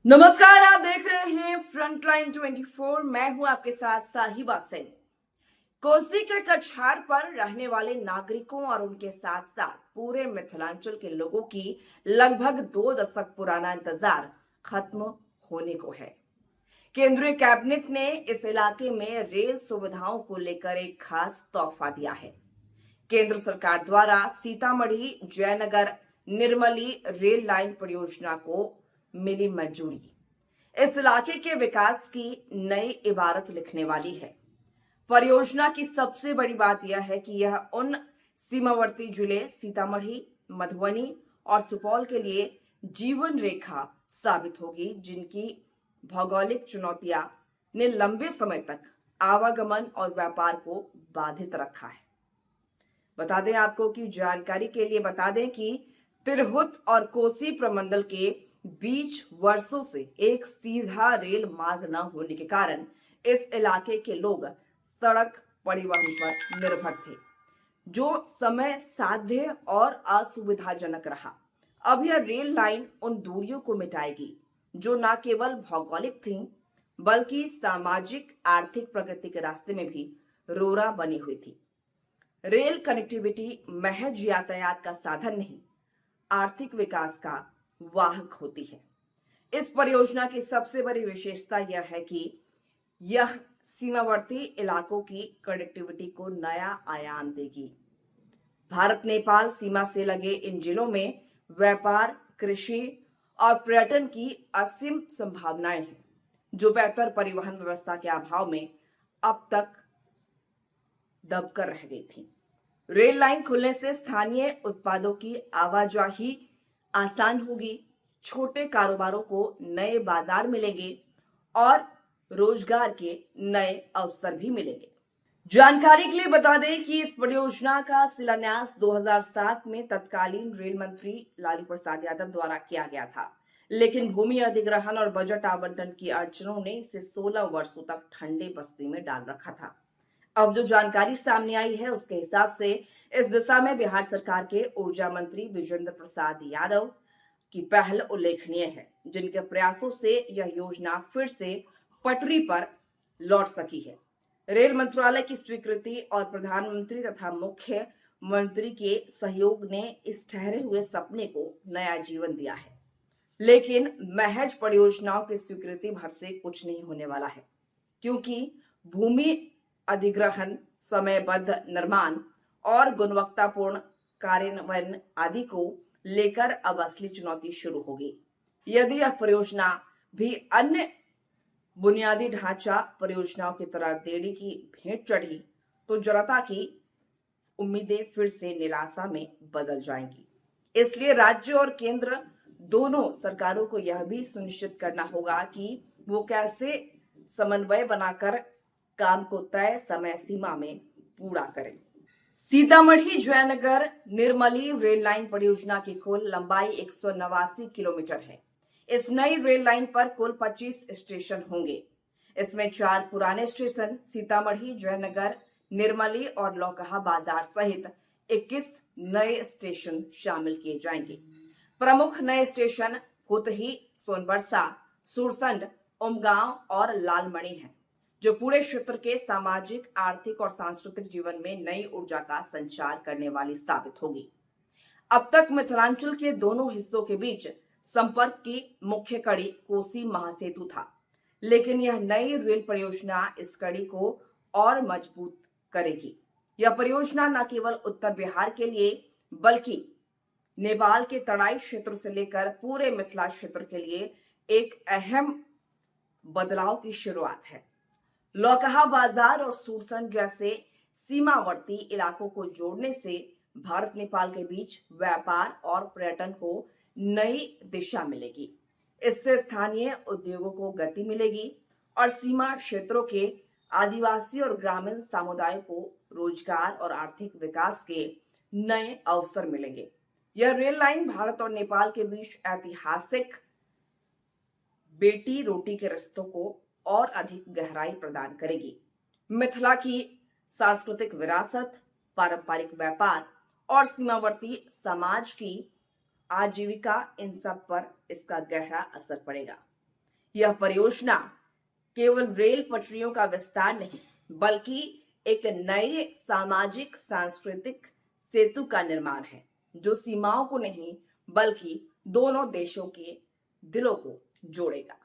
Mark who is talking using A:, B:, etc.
A: नमस्कार, आप देख रहे हैं फ्रंटलाइन 24। मैं हूं आपके साथ साहिबा सिंह। कोसी के कछार पर रहने वाले नागरिकों और उनके साथ साथ पूरे मिथिलांचल के लोगों की लगभग 2 दशक पुराना इंतजार खत्म होने को है। केंद्रीय कैबिनेट ने इस इलाके में रेल सुविधाओं को लेकर एक खास तोहफा दिया है। केंद्र सरकार द्वारा सीतामढ़ी जयनगर निर्मली रेल लाइन परियोजना को मिली मंजूरी इस इलाके के विकास की नई इबारत लिखने वाली है। परियोजना की सबसे बड़ी बात यह है कि यह उन सीमावर्ती जिले सीतामढ़ी, मधुबनी और सुपौल के लिए जीवन रेखा साबित होगी, जिनकी भौगोलिक चुनौतियां ने लंबे समय तक आवागमन और व्यापार को बाधित रखा है। बता दें आपको कि जानकारी के लिए बता दें कि तिरहुत और कोसी प्रमंडल के बीच वर्षों से एक सीधा रेल मार्ग न होने के कारण इस इलाके के लोग सड़क परिवहन पर निर्भर थे, जो समय साध्य और असुविधाजनक रहा। अब यह रेल लाइन उन दूरियों को मिटाएगी जो न केवल भौगोलिक थीं, बल्कि सामाजिक आर्थिक प्रगति के रास्ते में भी रोड़ा बनी हुई थी। रेल कनेक्टिविटी महज यातायात का साधन नहीं, आर्थिक विकास का वाहक होती है। इस परियोजना की सबसे बड़ी विशेषता यह है कि यह सीमावर्ती इलाकों की कनेक्टिविटी को नया आयाम देगी। भारत नेपाल सीमा से लगे इन जिलों में व्यापार, कृषि और पर्यटन की असीम संभावनाएं हैं, जो बेहतर परिवहन व्यवस्था के अभाव में अब तक दबकर रह गई थी। रेल लाइन खुलने से स्थानीय उत्पादों की आवाजाही आसान होगी, छोटे कारोबारों को नए बाजार मिलेंगे और रोजगार के नए अवसर भी मिलेंगे। जानकारी के लिए बता दें कि इस परियोजना का शिलान्यास 2007 में तत्कालीन रेल मंत्री लालू प्रसाद यादव द्वारा किया गया था, लेकिन भूमि अधिग्रहण और बजट आवंटन की अड़चनों ने इसे 16 वर्षों तक ठंडे बस्ती में डाल रखा था। अब जो जानकारी सामने आई है उसके हिसाब से इस दिशा में बिहार सरकार के ऊर्जा मंत्री विजेंद्र प्रसाद यादव की पहल उल्लेखनीय है, जिनके प्रयासों से यह योजना फिर से पटरी पर लौट सकी है। रेल मंत्रालय की स्वीकृति और प्रधानमंत्री तथा मुख्यमंत्री के सहयोग ने इस ठहरे हुए सपने को नया जीवन दिया है। लेकिन महज परियोजनाओं की स्वीकृति भर से कुछ नहीं होने वाला है, क्योंकि भूमि अधिग्रहण, समयबद्ध निर्माण और गुणवत्तापूर्ण कार्यान्वयन आदि को लेकर अब असली चुनौती शुरू होगी। यदि यह परियोजना भी अन्य बुनियादी ढांचा परियोजनाओं की तरह देरी की भेंट चढ़ी, तो जनता की उम्मीदें फिर से निराशा में बदल जाएंगी। इसलिए राज्य और केंद्र दोनों सरकारों को यह भी सुनिश्चित करना होगा कि वो कैसे समन्वय बनाकर काम को तय समय सीमा में पूरा करें। सीतामढ़ी जयनगर निर्मली रेल लाइन परियोजना की कुल लंबाई 189 किलोमीटर है। इस नई रेल लाइन पर कुल 25 स्टेशन होंगे। इसमें 4 पुराने स्टेशन सीतामढ़ी, जयनगर, निर्मली और लौकहा बाजार सहित 21 नए स्टेशन शामिल किए जाएंगे। प्रमुख नए स्टेशन हुतही, सोनबरसा, सुरसंड, उमगांव और लालमणि हैं, जो पूरे क्षेत्र के सामाजिक, आर्थिक और सांस्कृतिक जीवन में नई ऊर्जा का संचार करने वाली साबित होगी। अब तक मिथिलांचल के दोनों हिस्सों के बीच संपर्क की मुख्य कड़ी कोसी महासेतु था, लेकिन यह नई रेल परियोजना इस कड़ी को और मजबूत करेगी। यह परियोजना न केवल उत्तर बिहार के लिए, बल्कि नेपाल के तराई क्षेत्र से लेकर पूरे मिथिला क्षेत्र के लिए एक अहम बदलाव की शुरुआत है। लौकहा बाजार और सुरसंड जैसे सीमावर्ती इलाकों को जोड़ने से भारत नेपाल के बीच व्यापार और पर्यटन को नई दिशा मिलेगी। इससे स्थानीय उद्योगों को गति मिलेगी और सीमा क्षेत्रों के आदिवासी और ग्रामीण समुदायों को रोजगार और आर्थिक विकास के नए अवसर मिलेंगे। यह रेल लाइन भारत और नेपाल के बीच ऐतिहासिक बेटी रोटी के रिश्तों को और अधिक गहराई प्रदान करेगी। मिथिला की सांस्कृतिक विरासत, पारंपरिक व्यापार और सीमावर्ती समाज की आजीविका, इन सब पर इसका गहरा असर पड़ेगा। यह परियोजना केवल रेल पटरियों का विस्तार नहीं, बल्कि एक नए सामाजिक सांस्कृतिक सेतु का निर्माण है, जो सीमाओं को नहीं बल्कि दोनों देशों के दिलों को जोड़ेगा।